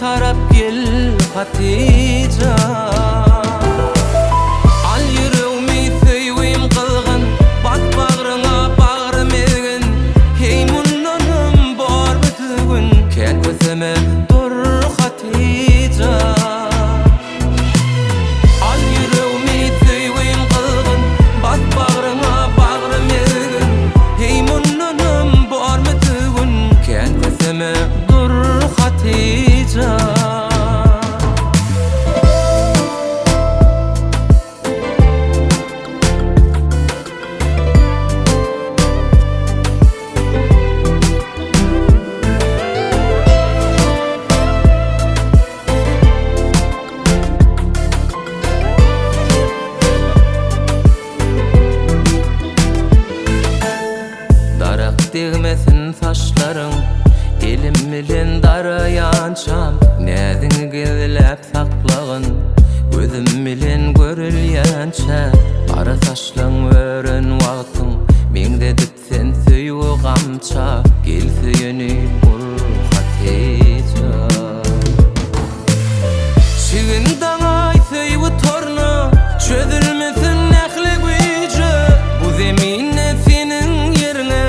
tarap gel Hatice. Al yüreğimi söýüýüm kılgın, bas bagryňa bagry mergin. Hey mundanım bar bütügün, kän gözüme dur Hatice. Al yüreğimi söýüýüm kılgın, bas bagryňa bagry mergin. Hey mundanım bar bütügün, kän gözüme dur Hatice. Degmesin saçlaryň, elim bilen darayançam. Nädini gezläp saklagyn, gözüm bilen görülýänçä. Ara saçlaň ören wagtyň, meňde dip sen söýüp gamça. Gel söýeni ul Hatice. Şigin daňa söýüp torna, çözülmesin nähli güýje. Bu zeminde senin ýerine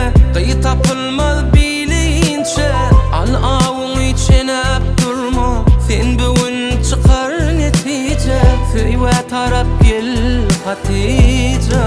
tapılmaz bileyinçe. Al avuň içenep durma, sen bugün çıkar netice. Söýwe tarap gel Hatice.